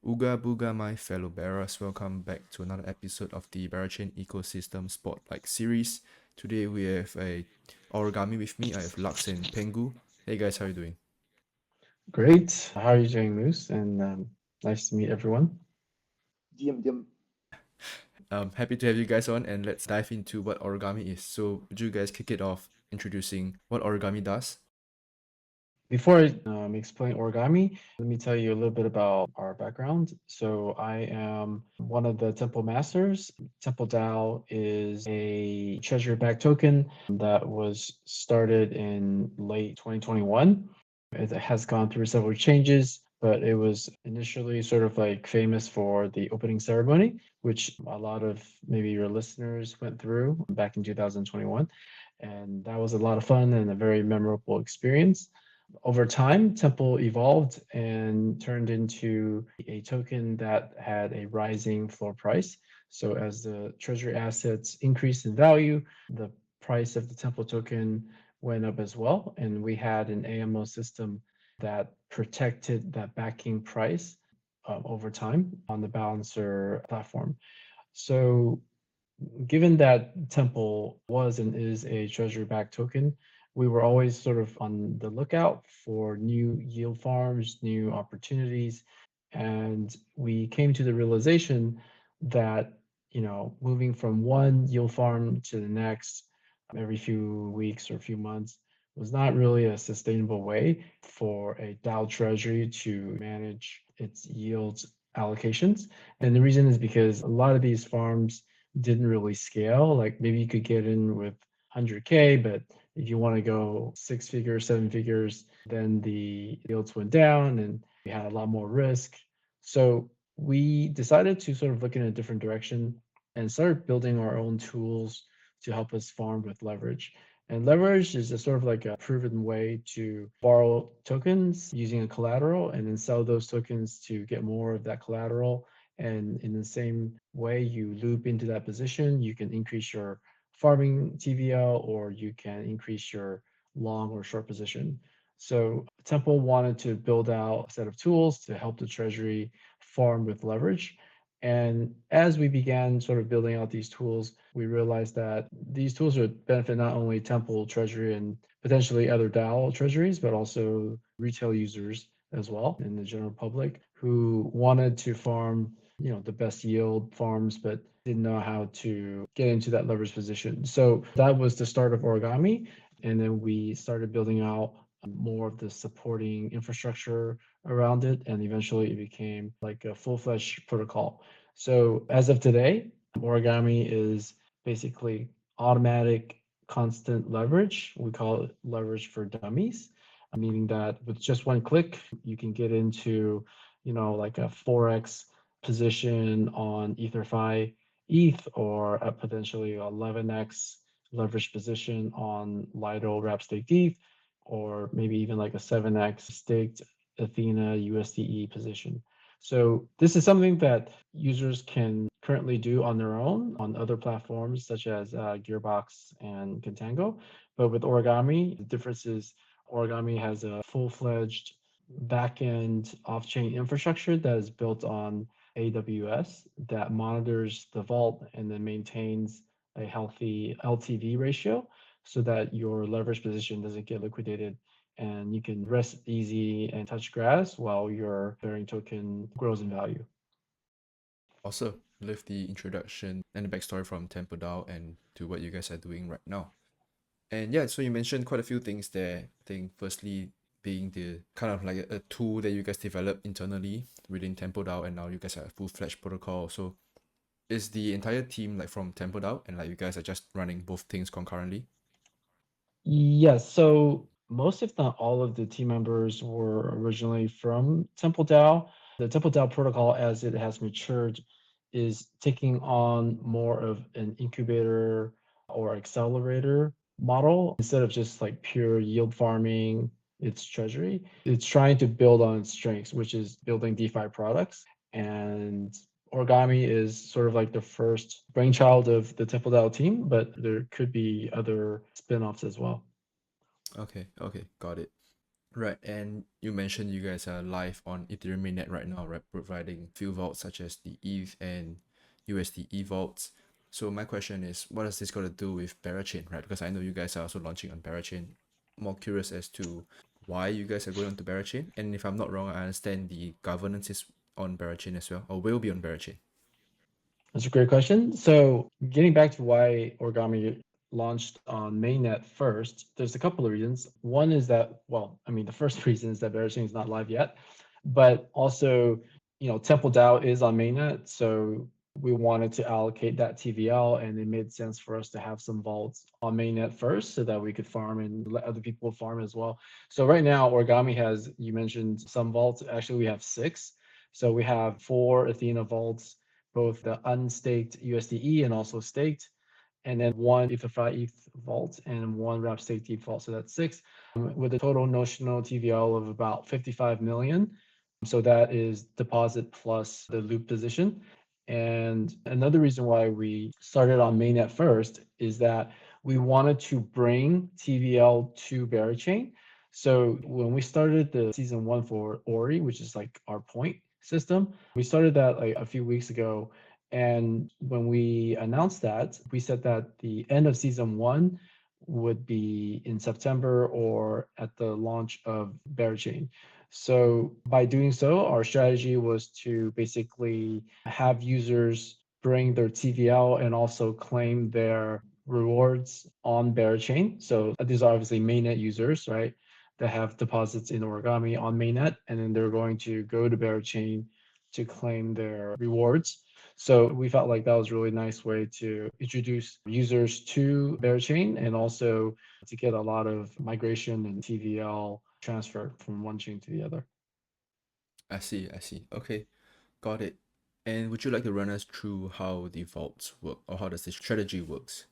Ooga booga, my fellow bearers. Welcome back to another episode of the Berachain Ecosystem Spotlight series. Today we have a Origami with me. I have Lux and Pengu. Hey guys, how are you doing? Great. How are you doing, Moose? And nice to meet everyone. Diam, diam. Happy to have you guys on, and let's dive into what origami is. So, would you guys kick it off introducing what origami does? Before I explain origami, let me tell you a little bit about our background. So I am one of the Temple Masters. Temple DAO is a treasury-backed token that was started in late 2021. It has gone through several changes, but it was initially sort of like famous for the opening ceremony, which a lot of maybe your listeners went through back in 2021. And that was a lot of fun and a very memorable experience. Over time, Temple evolved and turned into a token that had a rising floor price. So as the treasury assets increased in value, the price of the Temple token went up as well. And we had an AMO system that protected that backing price over time on the balancer platform. So given that Temple was and is a treasury-backed token, we were always sort of on the lookout for new yield farms, new opportunities, and we came to the realization that moving from one yield farm to the next every few weeks or a few months was not really a sustainable way for a DAO treasury to manage its yields allocations. And the reason is because a lot of these farms didn't really scale. Like maybe you could get in with 100K, but if you want to go 6 figures, 7 figures, then the yields went down and we had a lot more risk. So we decided to sort of look in a different direction and start building our own tools to help us farm with leverage. And leverage is a sort of like a proven way to borrow tokens using a collateral and then sell those tokens to get more of that collateral. And in the same way you loop into that position, you can increase your farming TVL or you can increase your long or short position. So Temple wanted to build out a set of tools to help the treasury farm with leverage. And as we began sort of building out these tools, we realized that these tools would benefit not only Temple Treasury and potentially other DAO treasuries, but also retail users as well in the general public who wanted to farm, the best yield farms, but didn't know how to get into that leverage position. So that was the start of Origami. And then we started building out more of the supporting infrastructure around it. And eventually it became like a full-fledged protocol. So as of today, Origami is basically automatic constant leverage. We call it leverage for dummies, meaning that with just one click, you can get into, like a 4x position on EtherFi ETH or a potentially 11x leverage position on Lido wrap staked ETH, or maybe even like a 7x staked Athena USDE position. So this is something that users can currently do on their own on other platforms such as Gearbox and Contango. But with Origami, the difference is Origami has a full-fledged backend off-chain infrastructure that is built on AWS that monitors the vault and then maintains a healthy LTV ratio so that your leverage position doesn't get liquidated and you can rest easy and touch grass while your bearing token grows in value. Also, love the introduction and the backstory from Temple DAO and to what you guys are doing right now. And yeah, so you mentioned quite a few things there. I think firstly being the kind of like a tool that you guys developed internally within Temple DAO, and now you guys have a full-fledged protocol. So is the entire team like from Temple DAO, and like you guys are just running both things concurrently? Yes, so most, if not all, of the team members were originally from Temple DAO. The Temple DAO protocol, as it has matured, is taking on more of an incubator or accelerator model instead of just like pure yield farming its treasury. It's trying to build on its strengths, which is building DeFi products. And Origami is sort of like the first brainchild of the Temple DAO team, but there could be other spin-offs as well. Okay, got it. Right, and you mentioned you guys are live on Ethereum mainnet right now, right? Providing few vaults such as the ETH and USDE vaults. So my question is, what has this got to do with Berachain, right? Because I know you guys are also launching on Berachain. More curious as to why you guys are going on to Berachain. And if I'm not wrong, I understand the governance is on Berachain as well, or will be on Berachain. That's a great question. So, getting back to why Origami launched on mainnet first, there's a couple of reasons. One is that, well, I mean, the first reason is that Berachain is not live yet, but also, Temple DAO is on mainnet, so we wanted to allocate that TVL, and it made sense for us to have some vaults on mainnet first, so that we could farm and let other people farm as well. So right now, Origami has, you mentioned some vaults. Actually, we have 6. So we have 4 Athena vaults, both the unstaked USDE and also staked, and then 1 ETHFI ETH vault and 1 wrap staked ETH vault. So that's 6, with a total notional TVL of about 55 million. So that is deposit plus the loop position. And another reason why we started on mainnet first is that we wanted to bring TVL to Berachain. So when we started the season 1 for Ori, which is like our point system, we started that like a few weeks ago. And when we announced that, we said that the end of season 1 would be in September or at the launch of Berachain. So by doing so, our strategy was to basically have users bring their TVL and also claim their rewards on Berachain. So these are obviously mainnet users, right, that have deposits in Origami on mainnet, and then they're going to go to Berachain to claim their rewards. So we felt like that was a really nice way to introduce users to Berachain and also to get a lot of migration and TVL transfer from one chain to the other. I see, I see. Okay, got it. And would you like to run us through how the vaults work, or how does the strategy works?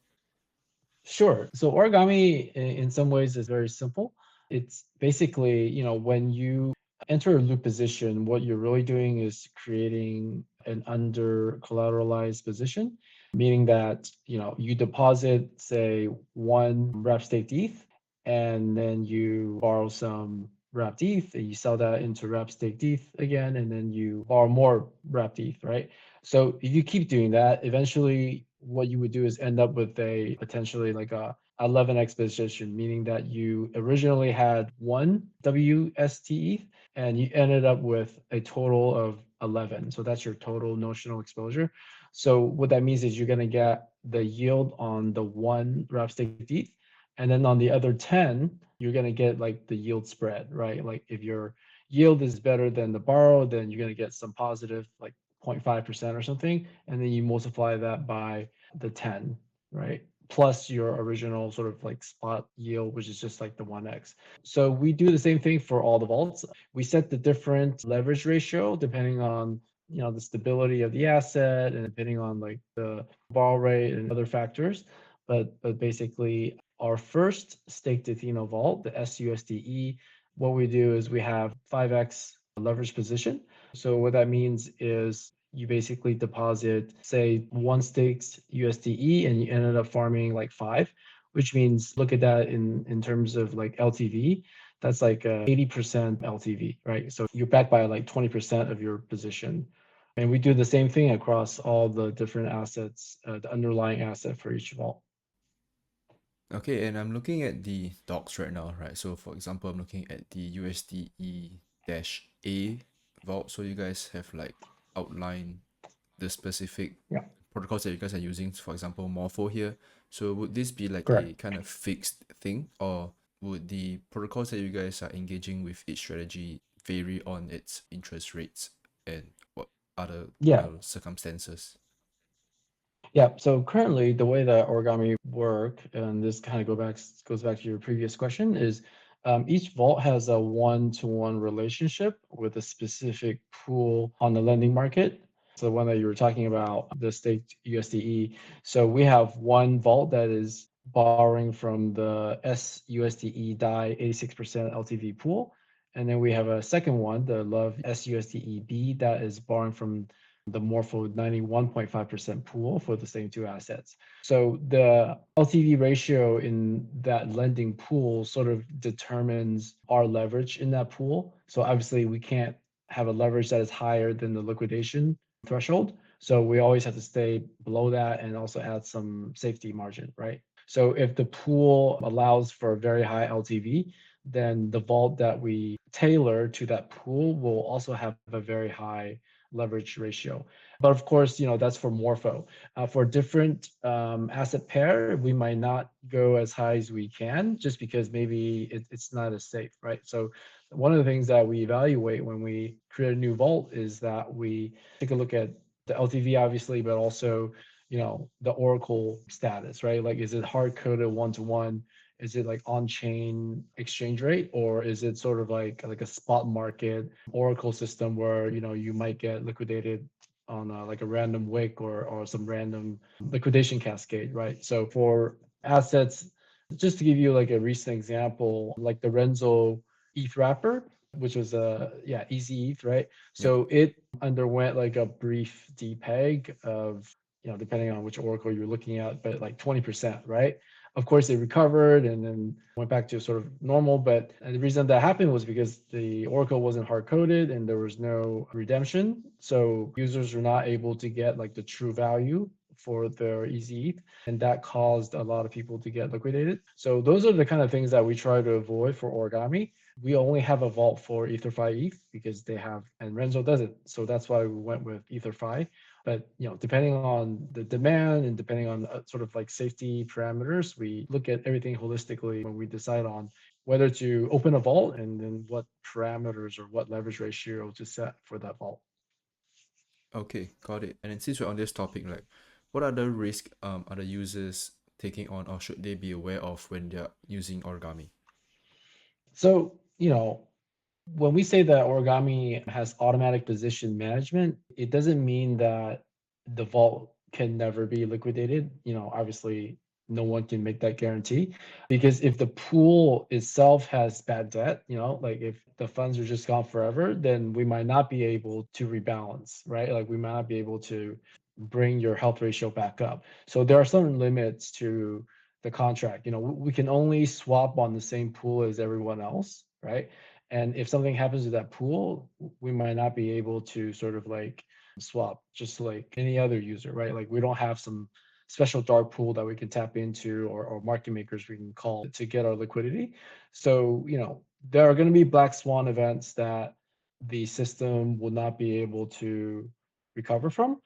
Sure. So origami in some ways is very simple. It's basically, when you enter a loop position, what you're really doing is creating an under collateralized position, meaning that, you deposit, say, 1 wrap staked ETH, and then you borrow some wrapped ETH, and you sell that into wrap staked ETH again, and then you borrow more wrapped ETH, right? So if you keep doing that, eventually what you would do is end up with a potentially like a 11x position, meaning that you originally had 1 WST and you ended up with a total of 11. So that's your total notional exposure. So what that means is you're going to get the yield on the 1 wrap stake ETH, and then on the other 10, you're going to get like the yield spread, right? Like if your yield is better than the borrow, then you're going to get some positive, like 0.5% or something, and then you multiply that by the 10, right? Plus your original sort of like spot yield, which is just like the 1x. So we do the same thing for all the vaults. We set the different leverage ratio depending on the stability of the asset and depending on like the borrow rate and other factors. But basically our first staked Athena vault, the SUSDE, what we do is we have 5x leverage position. So what that means is you basically deposit, say, 1 staked USDE and you ended up farming like 5, which means look at that in terms of like LTV. That's like 80% LTV, right? So you're backed by like 20% of your position. And we do the same thing across all the different assets, the underlying asset for each vault. Okay, and I'm looking at the docs right now, right? So for example, I'm looking at the USDE-A vault. So you guys have like outlined the specific Yeah, protocols that you guys are using, for example, Morpho here. So would this be like a correct. kind of fixed thing, or would the protocols that you guys are engaging with each strategy vary on its interest rates and what other Yeah, circumstances? Yeah, so currently the way that origami work, and this kind of goes back to your previous question, is each vault has a one-to-one relationship with a specific pool on the lending market. So the one that you were talking about, the staked USDE. So we have one vault that is borrowing from the SUSDE DAI 86% LTV pool. And then we have a second one, the Love SUSDEB, that is borrowing from the Morpho 91.5% pool for the same two assets. So the LTV ratio in that lending pool sort of determines our leverage in that pool. So obviously we can't have a leverage that is higher than the liquidation threshold. So we always have to stay below that and also add some safety margin, right? So if the pool allows for a very high LTV, then the vault that we tailor to that pool will also have a very high leverage ratio. But of course, that's for Morpho. For different asset pair, we might not go as high as we can just because maybe it's not as safe, right? So one of the things that we evaluate when we create a new vault is that we take a look at the LTV, obviously, but also the Oracle status, right? Like, is it hard coded one-to-one? Is it like on-chain exchange rate, or is it sort of like a spot market Oracle system where you might get liquidated on like a random wick or some random liquidation cascade, right? So for assets, just to give you like a recent example, like the Renzo ETH wrapper, which was easy ETH, right? Yeah. So it underwent like a brief depeg of depending on which Oracle you're looking at, but like 20%, right? Of course, it recovered and then went back to sort of normal. But the reason that happened was because the Oracle wasn't hard coded and there was no redemption. So users were not able to get like the true value for their easy ETH. And that caused a lot of people to get liquidated. So those are the kind of things that we try to avoid for Origami. We only have a vault for EtherFi ETH because they have, and Renzo doesn't. So that's why we went with EtherFi. But depending on the demand and depending on sort of like safety parameters, we look at everything holistically when we decide on whether to open a vault and then what parameters or what leverage ratio to set for that vault. Okay, got it. And then since we're on this topic, like, what other risk are the users taking on, or should they be aware of when they're using Origami? So, when we say that Origami has automatic position management, it doesn't mean that the vault can never be liquidated. Obviously, no one can make that guarantee because if the pool itself has bad debt, like if the funds are just gone forever, then we might not be able to rebalance, right? Like we might not be able to bring your health ratio back up. So there are some limits to the contract. We can only swap on the same pool as everyone else, right? And if something happens to that pool, we might not be able to sort of like swap just like any other user, right? Like we don't have some special dark pool that we can tap into or market makers we can call to get our liquidity. So, there are going to be black swan events that the system will not be able to recover from.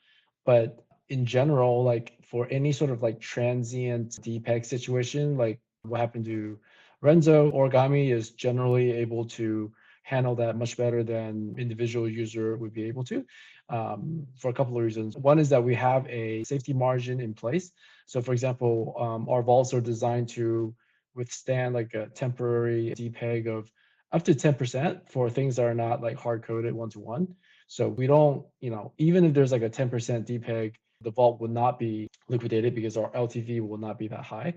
But in general, like for any sort of like transient DPEG situation, like what happened to Renzo, Origami is generally able to handle that much better than individual user would be able to, for a couple of reasons. One is that we have a safety margin in place. So for example, our vaults are designed to withstand like a temporary depeg of up to 10% for things that are not like hard coded one-to-one. So we don't, even if there's like a 10% depeg, the vault would not be liquidated because our LTV will not be that high.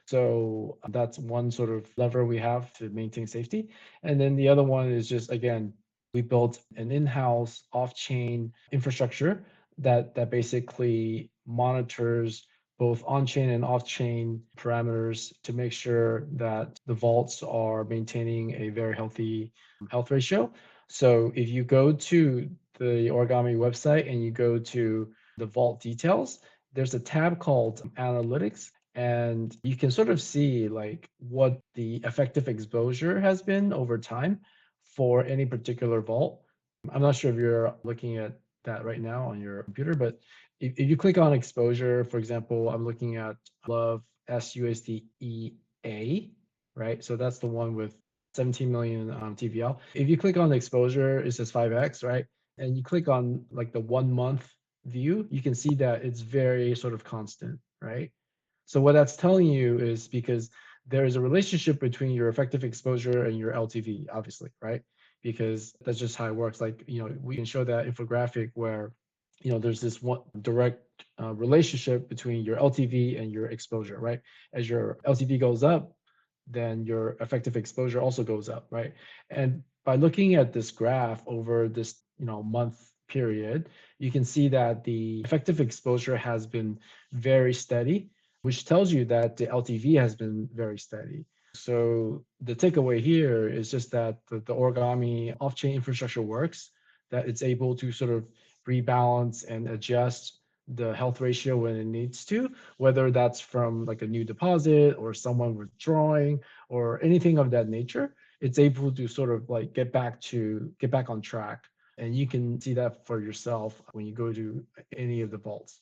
So that's one sort of lever we have to maintain safety. And then the other one is just, again, we built an in-house off-chain infrastructure that basically monitors both on-chain and off-chain parameters to make sure that the vaults are maintaining a very healthy health ratio. So if you go to the Origami website and you go to the vault details, there's a tab called Analytics, and you can sort of see like what the effective exposure has been over time for any particular vault. I'm not sure if you're looking at that right now on your computer, but if you click on exposure, for example, I'm looking at Love SUSDEA, right? So that's the one with 17 million TVL. If you click on the exposure, it says 5x, right? And you click on like the 1 month view, you can see that it's very sort of constant, right? So what that's telling you is because there is a relationship between your effective exposure and your LTV, obviously, right? Because that's just how it works. Like, we can show that infographic where, there's this one direct relationship between your LTV and your exposure, right? As your LTV goes up, then your effective exposure also goes up, right? And by looking at this graph over this, month period, you can see that the effective exposure has been very steady, which tells you that the LTV has been very steady. So the takeaway here is just that the Origami off-chain infrastructure works, that it's able to sort of rebalance and adjust the health ratio when it needs to, whether that's from like a new deposit or someone withdrawing or anything of that nature. It's able to sort of like get back on track. And you can see that for yourself when you go to any of the vaults.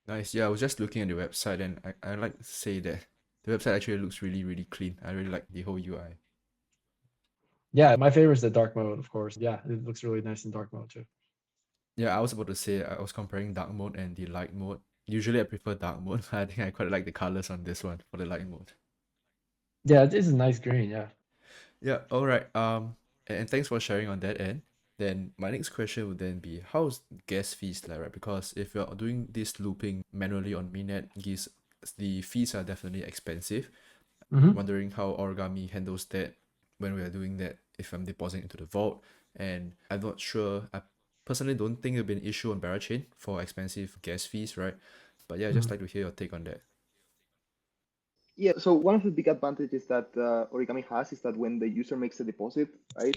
Nice. Yeah, I was just looking at the website, and I like to say that the website actually looks really, really clean. I really like the whole UI. Yeah, my favorite is the dark mode, of course. Yeah, it looks really nice in dark mode too. Yeah, I was about to say I was comparing dark mode and the light mode. Usually I prefer dark mode. I think I quite like the colors on this one for the light mode. Yeah, it is a nice green. Yeah. Yeah, all right. And thanks for sharing on that end. Then my next question would then be how's gas fees like, right? Because if you're doing this looping manually on mainnet, gas the fees are definitely expensive. Hmm. Wondering how Origami handles that when we are doing that if I'm depositing into the vault. And I'm not sure. I personally don't think it'll be an issue on Berachain for expensive gas fees, right? But yeah, I'd just like to hear your take on that. Yeah, so one of the big advantages that Origami has is that when the user makes a deposit, right,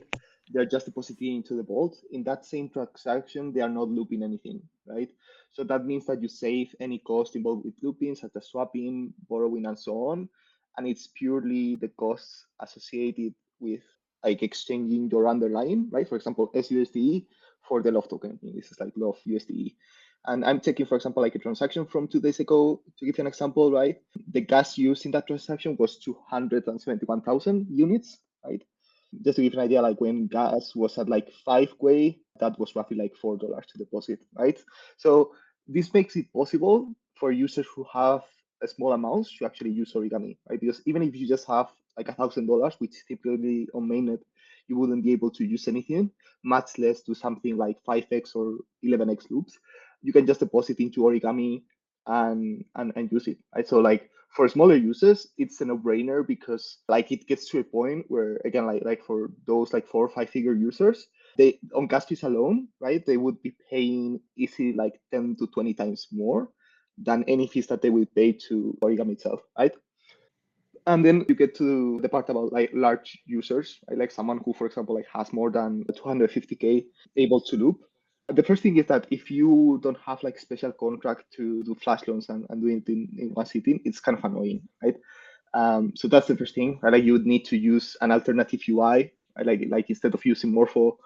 they're just depositing into the vault. In that same transaction, they are not looping anything, right? So that means that you save any cost involved with looping, such as swapping, borrowing, and so on. And it's purely the costs associated with like exchanging your underlying, right? For example, SUSDE for the love token. This is like love USDE. And I'm taking, for example, like a transaction from 2 days ago to give you an example, right? The gas used in that transaction was 271,000 units, right? Just to give you an idea, like when gas was at like 5 Gwei, that was roughly like $4 to deposit, right? So this makes it possible for users who have a small amounts to actually use Origami, right? Because even if you just have like $1,000, which typically on mainnet you wouldn't be able to use anything, much less do something like 5x or 11x loops, you can just deposit into Origami and use it, right? So like for smaller users, it's a no-brainer because like it gets to a point where again, like for those like 4 or 5 figure users, they on gas fees alone, right? They would be paying easily like 10 to 20 times more than any fees that they would pay to Origami itself, right? And then you get to the part about like large users, right? Like someone who, for example, like has more than 250K able to loop. The first thing is that if you don't have like special contract to do flash loans and do it in one sitting, it's kind of annoying, right? So that's the first thing, right? Like you would need to use an alternative UI, right? Like instead of using Morpho,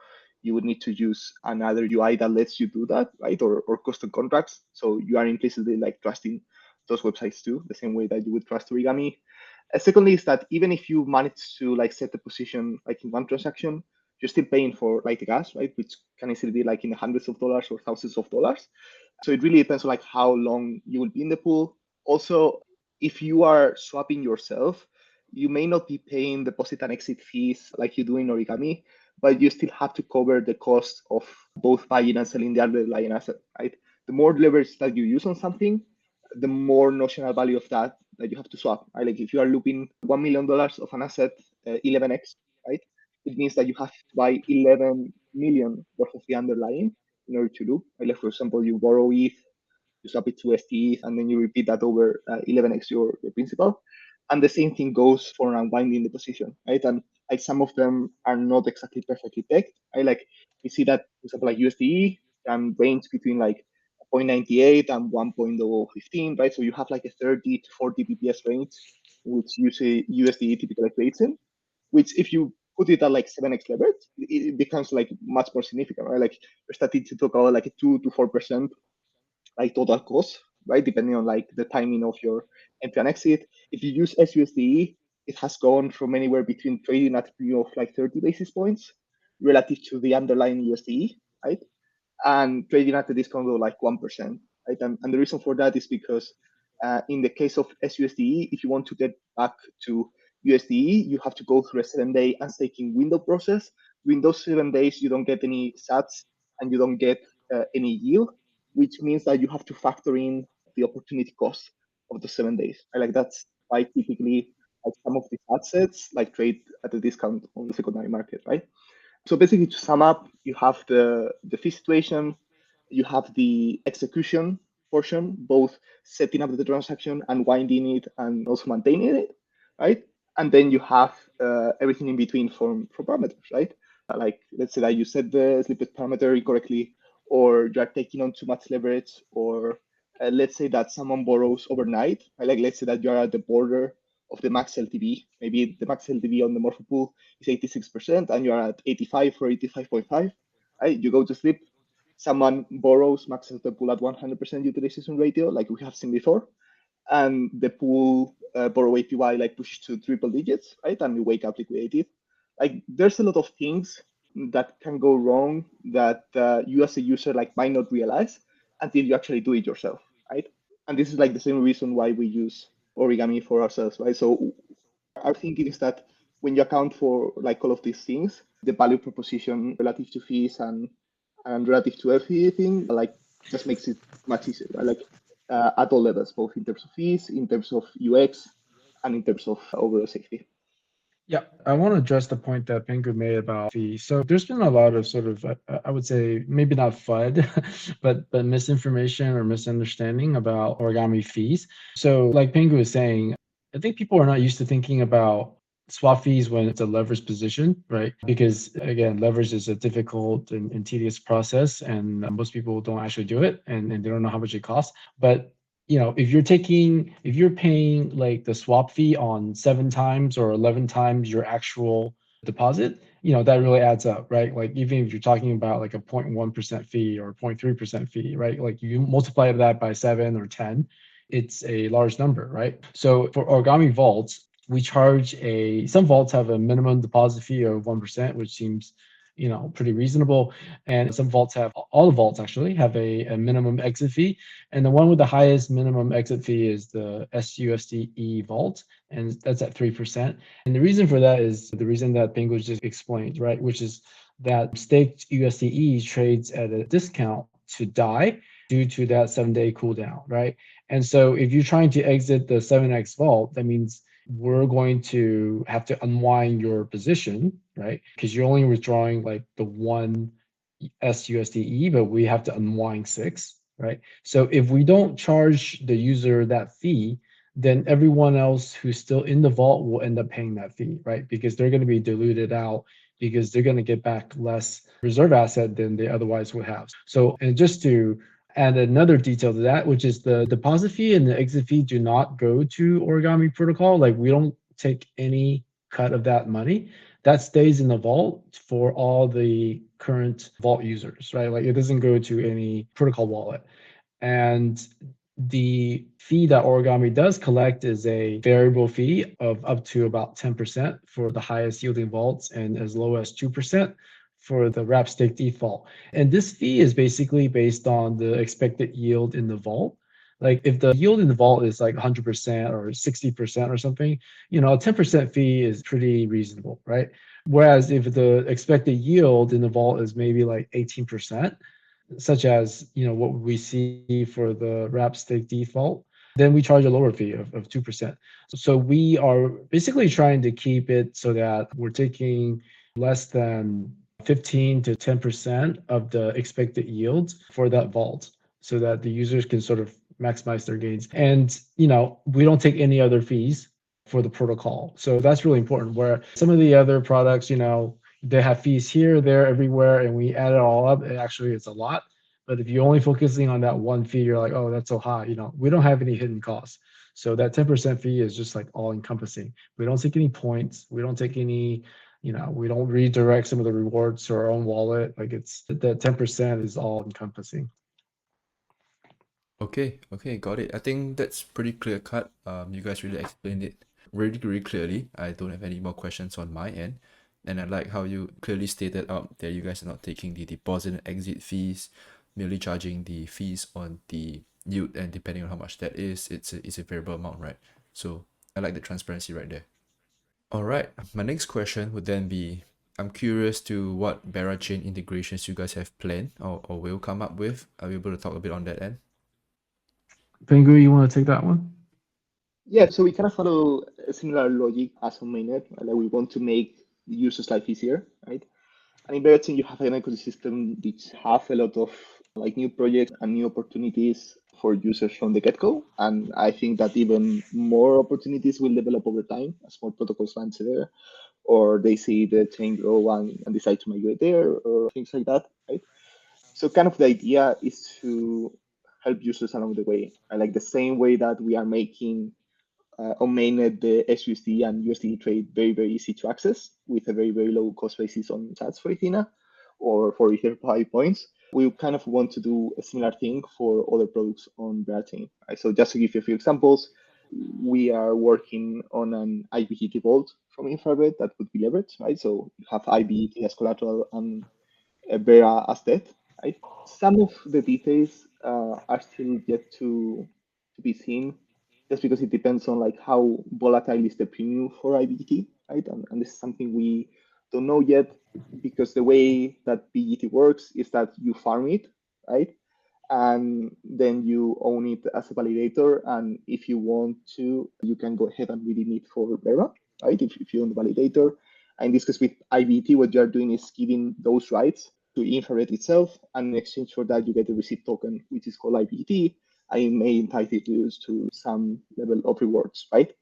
you would need to use another UI that lets you do that, right? Or custom contracts. So you are implicitly like trusting those websites too, the same way that you would trust Origami. Secondly, is that even if you manage to like set the position like in one transaction, you're still paying for like the gas, right? Which can easily be like in the hundreds of dollars or thousands of dollars. So it really depends on like how long you will be in the pool. Also, if you are swapping yourself, you may not be paying deposit and exit fees like you do in Origami, but you still have to cover the cost of both buying and selling the underlying asset, right? The more leverage that you use on something, the more notional value of that you have to swap. Right? Like if you are looping $1 million of an asset 11x, right? It means that you have to buy 11 million worth of the underlying in order to loop. Right? Like for example, you borrow ETH, you swap it to STETH, and then you repeat that over 11x your principal. And the same thing goes for unwinding the position, right? And like some of them are not exactly perfectly pegged. Right? Like we see that, for example, like USDE can range between like 0.98 and 1.015, right? So you have like a 30 to 40 BPS range, which usually USDE typically trades in, which if you put it at like 7x leverage, it becomes like much more significant, right? Like you're starting to talk about like a 2 to 4% like total cost, right? Depending on like the timing of your entry and exit. If you use SUSDE, it has gone from anywhere between trading at a premium of like 30 basis points relative to the underlying USDE, right? And trading at a discount of like 1%, right? And the reason for that is because in the case of SUSDE, if you want to get back to USDE, you have to go through a 7 day unstaking window process. During those 7 days, you don't get any sats and you don't get any yield, which means that you have to factor in the opportunity cost of the 7 days. Right? Like that's why typically like some of these assets like trade at a discount on the secondary market, right? So basically, to sum up, you have the fee situation, you have the execution portion, both setting up the transaction, unwinding it, and also maintaining it, right? And then you have everything in between for parameters, right? Like let's say that you set the slippage parameter incorrectly, or you are taking on too much leverage, or let's say that someone borrows overnight, right? Like let's say that you are at the border of the max LTV. Maybe the max LTV on the Morpho pool is 86%, and you are at 85 or 85.5. Right? You go to sleep, someone borrows, maxes the pool at 100% utilization ratio, like we have seen before, and the pool borrow APY like pushes to triple digits, right? And you wake up liquidated. Like there's a lot of things that can go wrong that you as a user like might not realize until you actually do it yourself, right? And this is like the same reason why we use Origami for ourselves, right? So our thinking is that when you account for like all of these things, the value proposition relative to fees and relative to everything, like just makes it much easier, right? Like at all levels, both in terms of fees, in terms of UX, and in terms of overall safety. Yeah, I want to address the point that Pengu made about fees. So there's been a lot of sort of, I would say, maybe not FUD, but misinformation or misunderstanding about origami fees. So like Pengu was saying, I think people are not used to thinking about swap fees when it's a leverage position, right? Because again, leverage is a difficult and tedious process, and most people don't actually do it, and they don't know how much it costs. But if you're paying like the swap fee on 7 times or 11 times your actual deposit, that really adds up, right? Like even if you're talking about like a 0.1% fee or 0.3% fee, right? Like you multiply that by 7 or 10, it's a large number, right? So for origami vaults, we charge some vaults have a minimum deposit fee of 1%, which seems pretty reasonable. And some vaults all the vaults actually have a minimum exit fee. And the one with the highest minimum exit fee is the SUSDE vault, and that's at 3%. And the reason for that is the reason that Bingo just explained, right? Which is that staked USDE trades at a discount to DAI due to that 7-day cooldown, right? And so if you're trying to exit the 7x vault, that means we're going to have to unwind your position, right? Because you're only withdrawing like the one SUSDE, but we have to unwind 6, right? So if we don't charge the user that fee, then everyone else who's still in the vault will end up paying that fee, right? Because they're going to be diluted out because they're going to get back less reserve asset than they otherwise would have. So, and just to add another detail to that, which is the deposit fee and the exit fee do not go to Origami protocol. Like we don't take any cut of that money. That stays in the vault for all the current vault users, right? Like it doesn't go to any protocol wallet. And the fee that Origami does collect is a variable fee of up to about 10% for the highest yielding vaults and as low as 2% for the wrap stake default. And this fee is basically based on the expected yield in the vault. Like if the yield in the vault is like 100% or 60% or something, a 10% fee is pretty reasonable, right? Whereas if the expected yield in the vault is maybe like 18%, such as what we see for the wrap stake default, then we charge a lower fee of 2%. So we are basically trying to keep it so that we're taking less than 15 to 10% of the expected yield for that vault so that the users can sort of maximize their gains. And we don't take any other fees for the protocol. So that's really important. Where some of the other products, they have fees here, there, everywhere, and we add it all up. Actually, it's a lot. But if you're only focusing on that one fee, you're like, oh, that's so high. We don't have any hidden costs. So that 10% fee is just like all encompassing. We don't take any points. We don't take any, we don't redirect some of the rewards to our own wallet. Like it's that 10% is all encompassing. Okay, got it. I think that's pretty clear cut. You guys really explained it really, really clearly. I don't have any more questions on my end. And I like how you clearly stated out that you guys are not taking the deposit and exit fees, merely charging the fees on the yield, and depending on how much that is, it's a variable amount, right? So I like the transparency right there. All right, my next question would then be, I'm curious to what Berachain integrations you guys have planned or will come up with. Are we able to talk a bit on that end? Pengu, you want to take that one? Yeah, so we kind of follow a similar logic as on mainnet. Like we want to make the user's life easier, right? And in Berachain, you have an ecosystem which have a lot of like new projects and new opportunities for users from the get-go. And I think that even more opportunities will develop over time as more protocols launch there, or they see the chain grow and decide to migrate there, or things like that, right? So kind of the idea is to help users along the way. I like the same way that we are making on mainnet the SUSD and USD trade very, very easy to access with a very, very low cost basis on chats for Ethena or for Ether 5 points. We kind of want to do a similar thing for other products on Berachain. Right? So just to give you a few examples, we are working on an IBT vault from Infrared that would be leveraged, right? So you have IBT as collateral and Bera as debt, right? Some of the details are still yet to be seen, just because it depends on like how volatile is the premium for IBT, right? And this is something we don't know yet, because the way that BGT works is that you farm it, right? And then you own it as a validator. And if you want to, you can go ahead and redeem it for Vera, right? If you own the validator. And in this case with IBT, what you are doing is giving those rights to Infrared itself. And in exchange for that, you get a receipt token, which is called IBT. And it may entitle you to some level of rewards, right?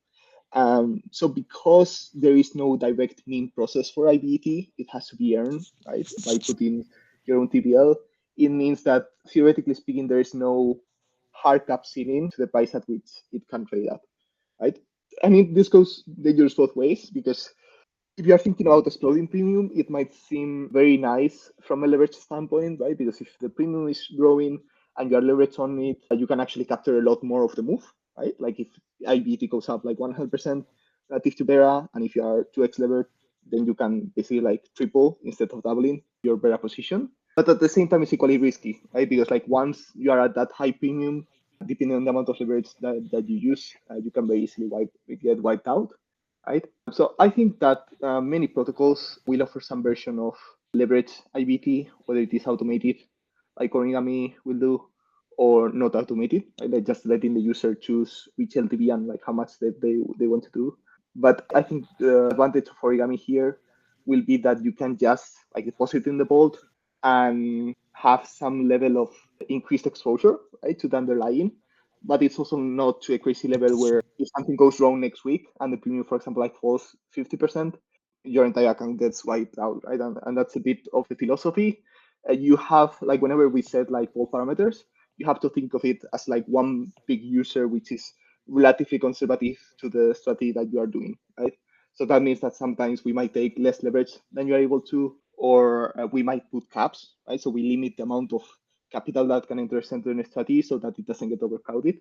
So because there is no direct mint process for IBT, it has to be earned, right, by putting your own TVL. It means that theoretically speaking, there is no hard cap ceiling to the price at which it can trade at, right? I mean, this goes dangerous both ways, because if you are thinking about exploding premium, it might seem very nice from a leverage standpoint, right? Because if the premium is growing and you are leveraged on it, you can actually capture a lot more of the move, right? Like if IBT goes up like 100% relative to Bera, and if you are 2x levered, then you can basically like triple instead of doubling your Bera position. But at the same time, it's equally risky, right? Because like once you are at that high premium, depending on the amount of leverage that you use, you can very easily get wiped out, right? So I think that many protocols will offer some version of leverage IBT, whether it is automated, like Origami will do, or not automated, right? Like just letting the user choose which LTV and like how much they want to do. But I think the advantage of Origami here will be that you can just like deposit in the vault and have some level of increased exposure, right, to the underlying. But it's also not to a crazy level where if something goes wrong next week and the premium, for example, like falls 50%, your entire account gets wiped out, right? And that's a bit of the philosophy. You have like whenever we set like all parameters, you have to think of it as like one big user, which is relatively conservative to the strategy that you are doing, right? So that means that sometimes we might take less leverage than you're able to, or we might put caps, right? So we limit the amount of capital that can enter certain strategy so that it doesn't get overcrowded.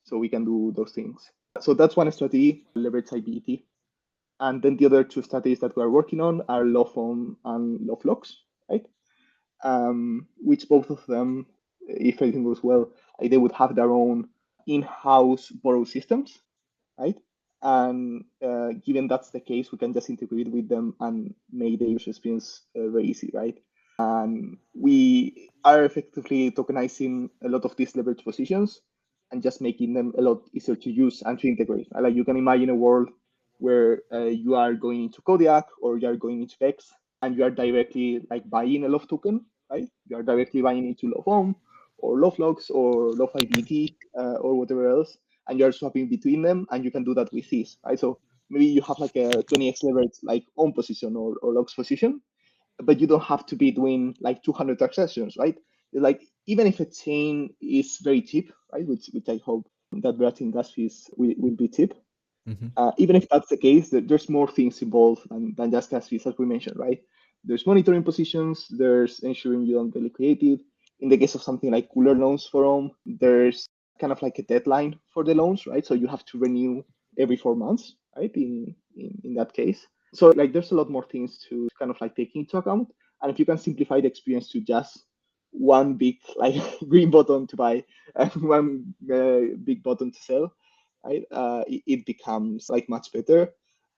So we can do those things. So that's one strategy, leverage IBT. And then the other two strategies that we're working on are love on and love locks, right? Which both of them, if everything goes well, they would have their own in-house borrow systems, right? And given that's the case, we can just integrate with them and make the user experience very easy, right? And we are effectively tokenizing a lot of these leverage positions and just making them a lot easier to use and to integrate. Like you can imagine a world where you are going into Kodiak or you are going into X and you are directly like buying a love token, right? You are directly buying into Love Home or Love Logs or Love IBT or whatever else, and you're swapping between them, and you can do that with these, right? So maybe you have like a 20x leverage like on position or Logs position, but you don't have to be doing like 200 transactions, right? Like even if a chain is very cheap, right, which I hope that Berachain gas fees will be cheap, Mm-hmm. even if that's the case, there's more things involved than just gas fees, as we mentioned, right? There's monitoring positions, there's ensuring you don't get liquidated. In the case of something like cooler loans forum, there's kind of like a deadline for the loans, right? So you have to renew every 4 months, right? In that case. So like there's a lot more things to kind of like take into account. And if you can simplify the experience to just one big like green button to buy and one big button to sell, right? It becomes like much better.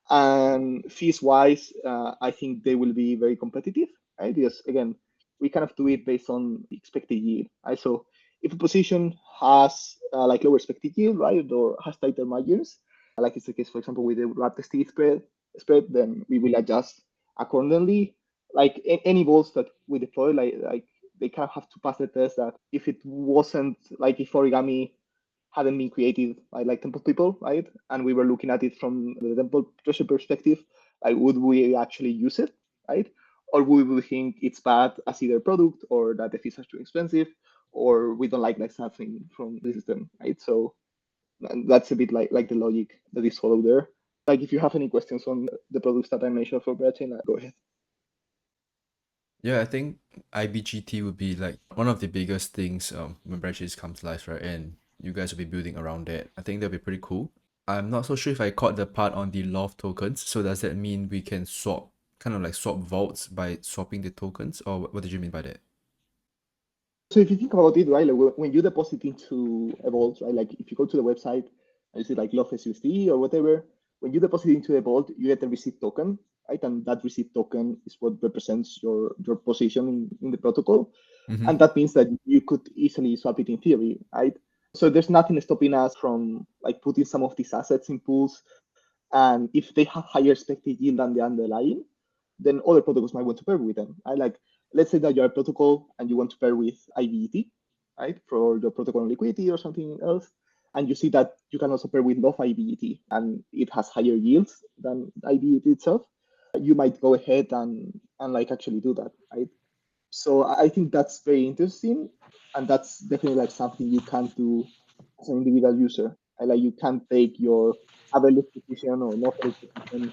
And fees wise, I think they will be very competitive, right? Because again, we kind of do it based on expected yield, right? So if a position has like lower expected yield, right, or has tighter margins, like it's the case, for example, with the wrap spread, then we will adjust accordingly. like any vaults that we deploy, like they kind of have to pass the test that if it wasn't like if Origami hadn't been created by like Temple people, right? And we were looking at it from the Temple treasure perspective, like would we actually use it, right? Or would we think it's bad as either product or that the fees are too expensive or we don't like something from the system, right? So that's a bit like the logic that is followed there. Like if you have any questions on the products that I mentioned for Berachain, go ahead. Yeah, I think IBGT would be like one of the biggest things when Berachain comes live, right? And you guys will be building around that. I think that'll be pretty cool. I'm not so sure if I caught the part on the love tokens. So does that mean we can swap, kind of like swap vaults by swapping the tokens, or what did you mean by that? So if you think about it, right, like when you deposit into a vault, right, like if you go to the website and you see like Love SUSD or whatever, when you deposit into a vault, you get a receipt token, right? And that receipt token is what represents your position in the protocol. Mm-hmm. And that means that you could easily swap it in theory, right? So there's nothing stopping us from like putting some of these assets in pools. And if they have higher expected yield than the underlying, then other protocols might want to pair with them. Right? Like, let's say that you're a protocol and you want to pair with IBET, right, for your protocol on liquidity or something else, and you see that you can also pair with Love IBET and it has higher yields than IBET itself, you might go ahead and like actually do that, right? So I think that's very interesting, and that's definitely like something you can't do as an individual user. Like you can't take your average position or no average position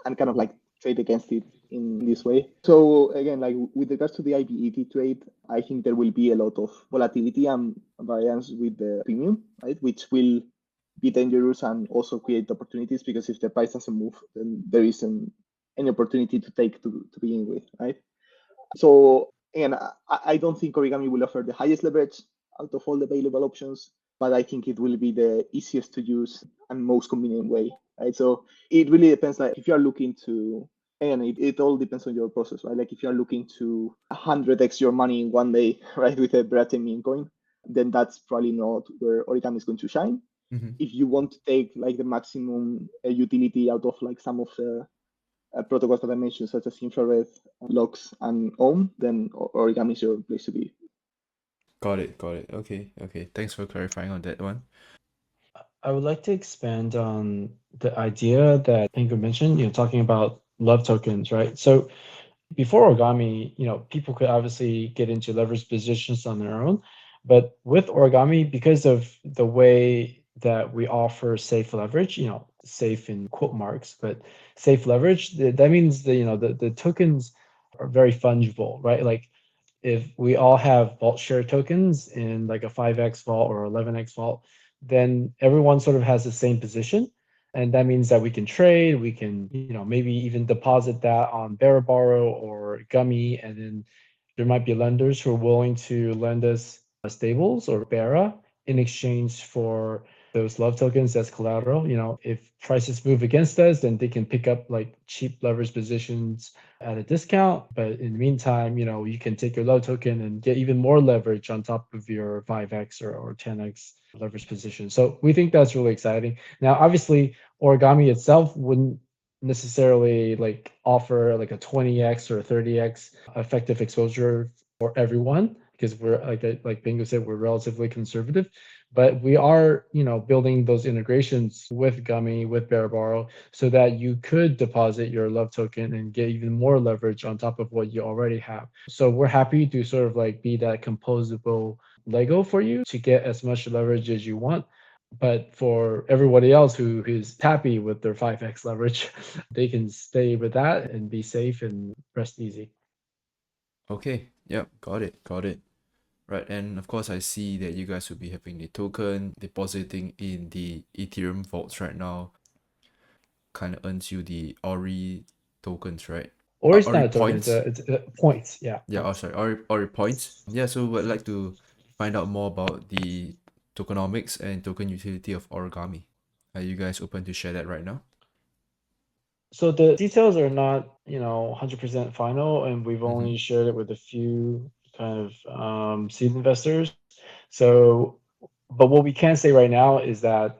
and kind of like trade against it in this way. So again, like with regards to the IBET trade, I think there will be a lot of volatility and variance with the premium, right? Which will be dangerous and also create opportunities because if the price doesn't move, then there isn't any opportunity to take to begin with, right? So again, I don't think Origami will offer the highest leverage out of all the available options, but I think it will be the easiest to use and most convenient way, right? So it really depends. Like if you are looking to, and it all depends on your process, right? Like if you are looking to 100x your money in one day, right, with a Berachain meme coin, then that's probably not where Origami is going to shine. Mm-hmm. If you want to take like the maximum utility out of like some of the protocols that I mentioned, such as infrared, Lux, and Ohm, then Origami is your place to be. Got it, got it. Okay, okay. Thanks for clarifying on that one. I would like to expand on the idea that Pengu mentioned, talking about love tokens, right? So before Origami, people could obviously get into leverage positions on their own, but with Origami, because of the way that we offer safe leverage, safe in quote marks, but safe leverage, that means the tokens are very fungible, right? Like if we all have vault share tokens in like a 5x vault or 11x vault, then everyone sort of has the same position. And that means that we can trade, we can, maybe even deposit that on Beraborrow or Gummy, and then there might be lenders who are willing to lend us stables or Bera in exchange for those love tokens as collateral. If prices move against us, then they can pick up like cheap leverage positions at a discount. But in the meantime, you can take your love token and get even more leverage on top of your 5x or 10x leverage position. So we think that's really exciting. Now, obviously, Origami itself wouldn't necessarily like offer like a 20x or 30x effective exposure for everyone because we're like Bingo said, we're relatively conservative, but we are building those integrations with Gummy, with Beraborrow, so that you could deposit your love token and get even more leverage on top of what you already have. So we're happy to sort of like be that composable Lego for you to get as much leverage as you want. But for everybody else who is happy with their 5x leverage, they can stay with that and be safe and rest easy. Okay, yep, got it, got it. Right, and of course I see that you guys will be having the token depositing in the Ethereum vaults right now. Kind of earns you the Ori tokens, right? Or it's not Ori a token, points. it's points. Yeah, Yeah, oh points. sorry, Ori points. Yeah, so we'd like to find out more about the tokenomics and token utility of Origami. Are you guys open to share that right now? So the details are not, 100% final, and we've Mm-hmm. only shared it with a few kind of seed investors. So, but what we can say right now is that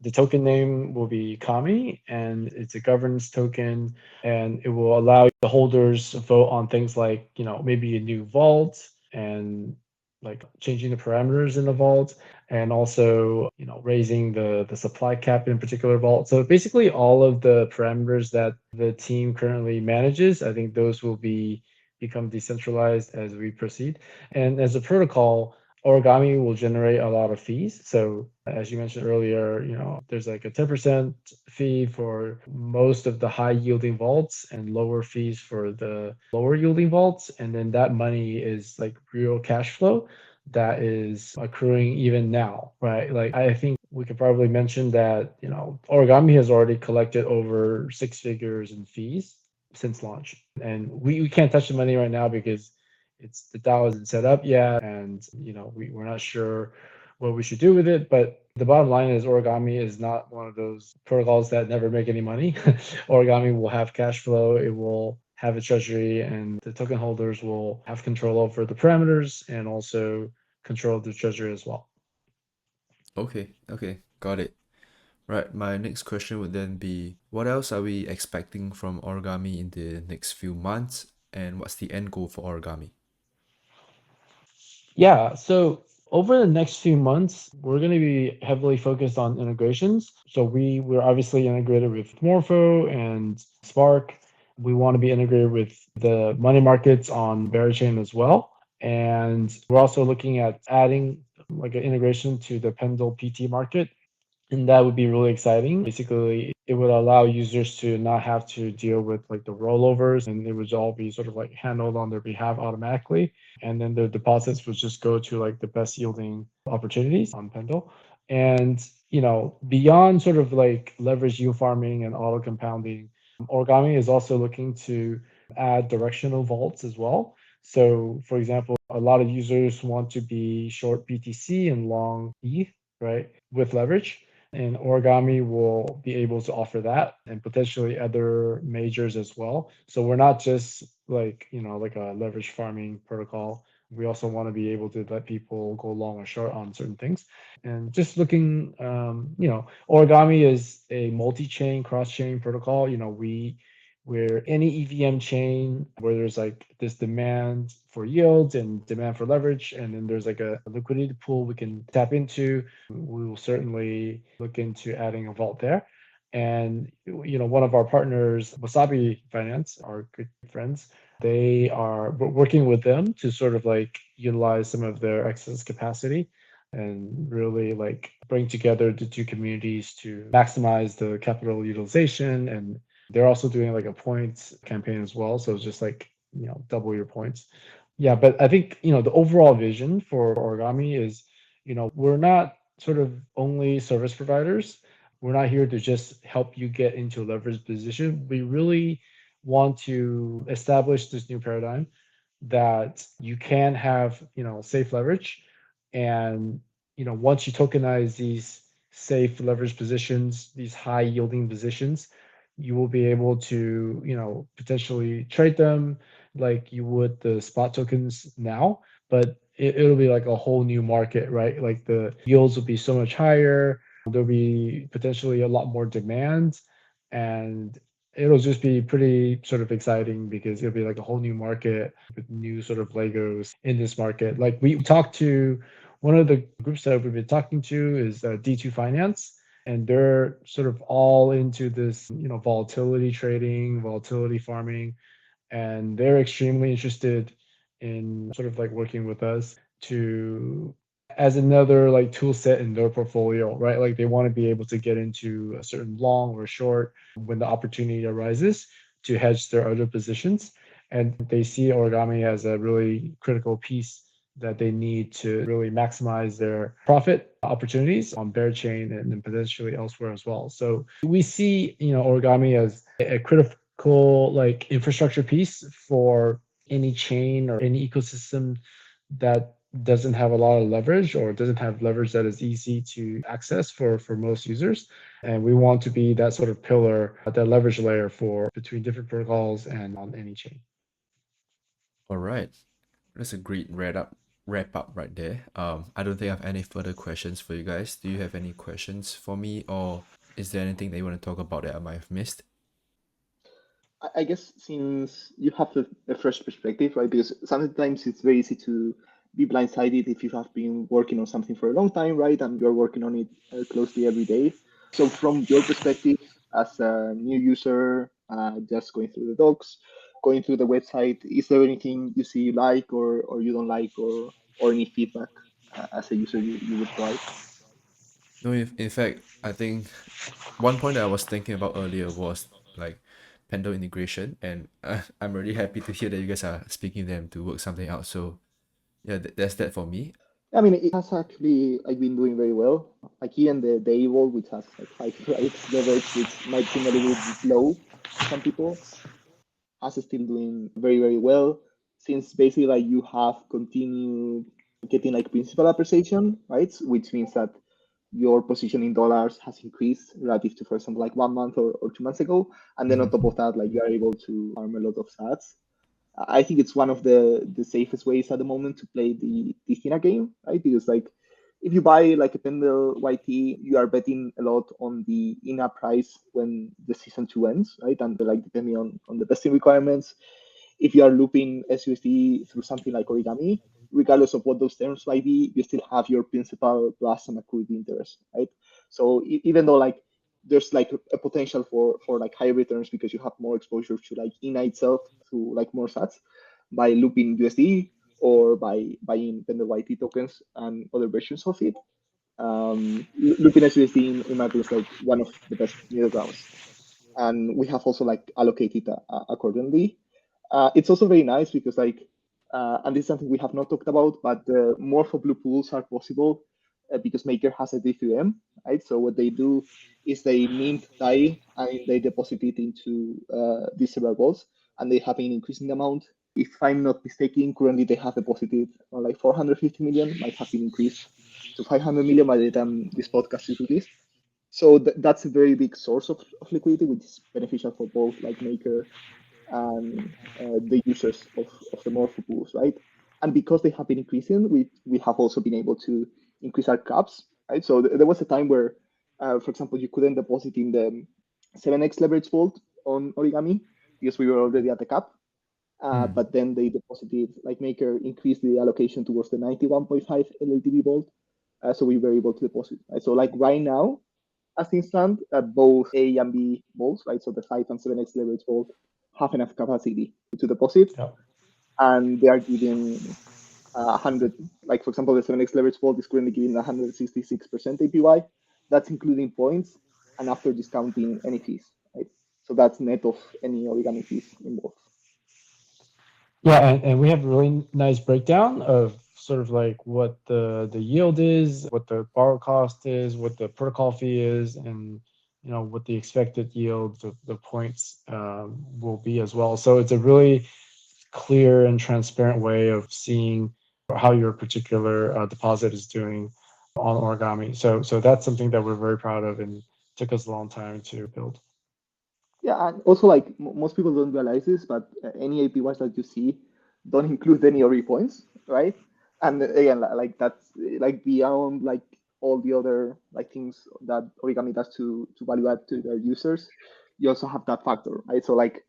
The token name will be Kami, and it's a governance token, and it will allow the holders to vote on things like, maybe a new vault and like changing the parameters in the vault, and also, raising the supply cap in particular vault. So basically all of the parameters that the team currently manages, I think those will become decentralized as we proceed. And as a protocol, Origami will generate a lot of fees. So as you mentioned earlier, there's like a 10% fee for most of the high yielding vaults and lower fees for the lower yielding vaults. And then that money is like real cash flow that is accruing even now, right? Like I think we could probably mention that, Origami has already collected over six figures in fees since launch. And we can't touch the money right now because the DAO isn't set up yet, and we're not sure what we should do with it. But the bottom line is Origami is not one of those protocols that never make any money. Origami will have cash flow, it will have a treasury, and the token holders will have control over the parameters and also control of the treasury as well. Okay, got it. Right, my next question would then be, what else are we expecting from Origami in the next few months, and what's the end goal for Origami? Yeah, so over the next few months, we're going to be heavily focused on integrations. So we're obviously integrated with Morpho and Spark. We want to be integrated with the money markets on Berachain as well. And we're also looking at adding like an integration to the Pendle PT market, and that would be really exciting. Basically, it would allow users to not have to deal with like the rollovers, and it would all be sort of like handled on their behalf automatically. And then the deposits would just go to like the best yielding opportunities on Pendle. And beyond sort of like leverage yield farming and auto compounding, Origami is also looking to add directional vaults as well. So, for example, a lot of users want to be short BTC and long ETH, right, with leverage. And Origami will be able to offer that and potentially other majors as well. So we're not just like a leverage farming protocol. We also want to be able to let people go long or short on certain things. And just looking, Origami is a multi-chain, cross-chain protocol. We're any EVM chain where there's like this demand for yields and demand for leverage, and then there's like a liquidity pool we can tap into. We will certainly look into adding a vault there. And one of our partners, Wasabi Finance, our good friends, we're working with them to sort of like utilize some of their excess capacity and really like bring together the two communities to maximize the capital utilization. And they're also doing like a points campaign as well. So it's just like, double your points. Yeah, but I think, the overall vision for Origami is, we're not sort of only service providers. We're not here to just help you get into a leverage position. We really want to establish this new paradigm that you can have, safe leverage. And, once you tokenize these safe leverage positions, these high yielding positions, you will be able to, potentially trade them like you would the spot tokens now, but it'll be like a whole new market, right? Like the yields will be so much higher. There'll be potentially a lot more demand, and it'll just be pretty sort of exciting because it'll be like a whole new market with new sort of Legos in this market. Like we talked to one of the groups that we've been talking to is D2 Finance, and they're sort of all into this, volatility trading, volatility farming, and they're extremely interested in sort of like working with us to as another like tool set in their portfolio, right? Like they want to be able to get into a certain long or short when the opportunity arises to hedge their other positions. And they see Origami as a really critical piece that they need to really maximize their profit opportunities on Berachain and then potentially elsewhere as well. So we see, Origami as a critical like infrastructure piece for any chain or any ecosystem that doesn't have a lot of leverage or doesn't have leverage that is easy to access for most users. And we want to be that sort of pillar, that leverage layer for between different protocols and on any chain. All right, that's a great read up. wrap up right there. I don't think I have any further questions for you guys. Do you have any questions for me, or is there anything that you want to talk about that I might have missed? I guess since you have a fresh perspective, right? Because sometimes it's very easy to be blindsided if you have been working on something for a long time, right? And you're working on it closely every day. So from your perspective as a new user, just going through the docs, going through the website, is there anything you see you like or you don't like or any feedback as a user you would provide? No, in fact, I think one point that I was thinking about earlier was like Pendo integration, and I'm really happy to hear that you guys are speaking to them to work something out. So yeah, that's that for me. I mean, it has actually like been doing very well. Like even the Evolve, which has like high price leverage, which might seem a little bit low to some people, has still doing very, very well. Since basically like you have continued getting like principal appreciation, right? Which means that your position in dollars has increased relative to, for example, like 1 month or 2 months ago. And then on top Mm-hmm. of that, like you are able to farm a lot of sats. I think it's one of the safest ways at the moment to play the Hina game, right? Because like if you buy like a Pendle YT, you are betting a lot on the in-app price when the season two ends, right? And like depending on the vesting requirements, if you are looping SUSD through something like Origami, regardless of what those terms might be, you still have your principal plus some accrued interest, right? So even though like there's like a potential for like higher returns because you have more exposure to like INA itself through like more sats by looping USD or by buying vendor YT tokens and other versions of it. Looping SUSD in my opinion is like one of the best middle grounds, and we have also like allocated accordingly. It's also very nice because like, and this is something we have not talked about, but more for blue pools are possible because Maker has a D3M, right? So what they do is they mint DAI and they deposit it into these several vaults, and they have an increasing amount. If I'm not mistaken, currently they have deposited like 450 million, might have been increased to 500 million by the time this podcast is released. So that's a very big source of liquidity, which is beneficial for both like Maker and the users of the Morpho pools, right? And because they have been increasing, we have also been able to increase our caps, right? So there was a time where, for example, you couldn't deposit in the 7x leverage vault on Origami because we were already at the cap. Mm. But then they deposited, like Maker increased the allocation towards the 91.5 LLTV vault. So we were able to deposit, right? So like right now, as things stand, both A and B vaults, right? So the 5 and 7x leverage vault have enough capacity to deposit, Yeah. and they are giving 100. Like for example, the 7x leverage vault is currently giving 166% APY. That's including points and after discounting any fees, right? So that's net of any Origami fees involved. Yeah, and we have a really nice breakdown of sort of like what the yield is, what the borrow cost is, what the protocol fee is, and what the expected yield, the points will be as well. So it's a really clear and transparent way of seeing how your particular deposit is doing on Origami. So that's something that we're very proud of and took us a long time to build. Yeah, and also like most people don't realize this, but any APYs that you see don't include any ORI points, right? And again, like that's like beyond like all the other like things that Origami does to value add to their users. You also have that factor, right? So like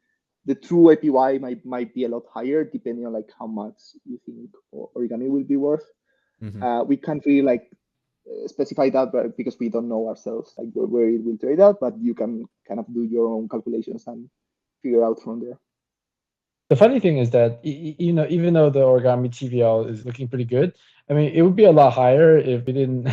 the true APY might be a lot higher depending on like how much you think Origami will be worth. Mm-hmm. We can't really like specify that because we don't know ourselves like where it will trade out, but you can kind of do your own calculations and figure out from there. The funny thing is that even though the Origami TVL is looking pretty good, I mean, it would be a lot higher if we didn't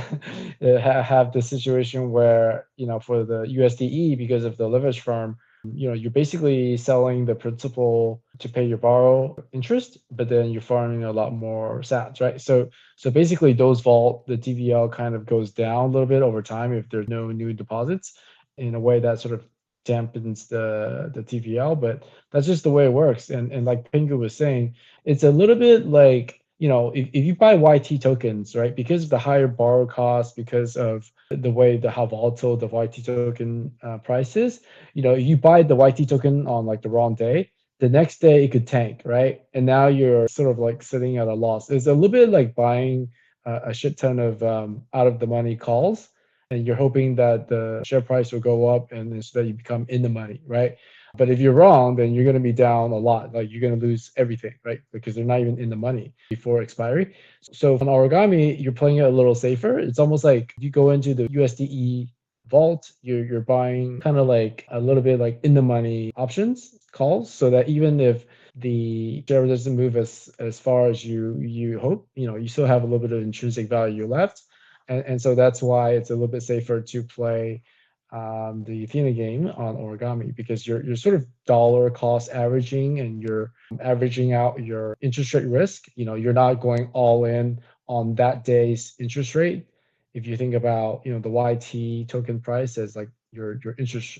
have the situation where for the USDE, because of the leverage firm, you're basically selling the principal to pay your borrow interest, but then you're farming a lot more sats, right? So basically, those vault the TVL kind of goes down a little bit over time if there's no new deposits, in a way that sort of dampens the TVL, but that's just the way it works. And like Pengu was saying, it's a little bit like, if you buy YT tokens, right, because of the higher borrow cost, because of the way how volatile the YT token price is, you buy the YT token on like the wrong day, the next day it could tank, right? And now you're sort of like sitting at a loss. It's a little bit like buying a shit ton of out of the money calls, and you're hoping that the share price will go up and so that you become in the money, right? But if you're wrong, then you're going to be down a lot. Like you're going to lose everything, right? Because they're not even in the money before expiry. So on Origami, you're playing it a little safer. It's almost like you go into the USDE vault, you're buying kind of like a little bit like in the money options calls, so that even if the share doesn't move as far as you hope, you still have a little bit of intrinsic value left, and so that's why it's a little bit safer to play the Athena game on Origami, because you're sort of dollar cost averaging, and you're averaging out your interest rate risk. You're not going all in on that day's interest rate. If you think about the YT token price as like your interest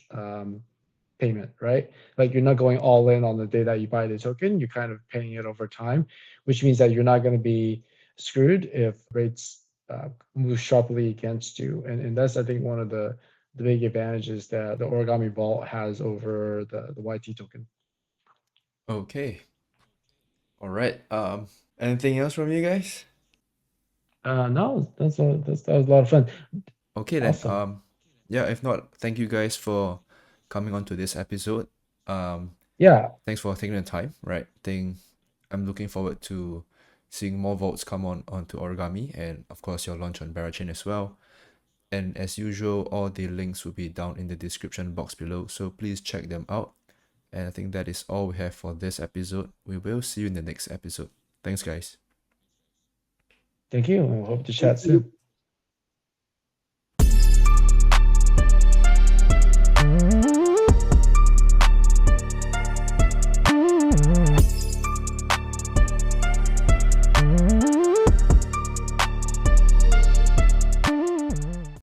payment, right? Like you're not going all in on the day that you buy the token. You're kind of paying it over time, which means that you're not going to be screwed if rates move sharply against you. And that's, I think, one of the big advantages that the Origami Vault has over the YT token. Okay. All right. Anything else from you guys? No, that was a lot of fun. Okay then. Awesome. Yeah, if not, thank you guys for coming on to this episode. Yeah, Thanks for taking the time, right? I'm looking forward to seeing more votes come on onto Origami, and of course your launch on Berachain as well. And as usual, all the links will be down in the description box below, so please check them out. And I think that is all we have for this episode. We will see you in the next episode. Thanks, guys. thank you. I hope to Thank chat you. soon.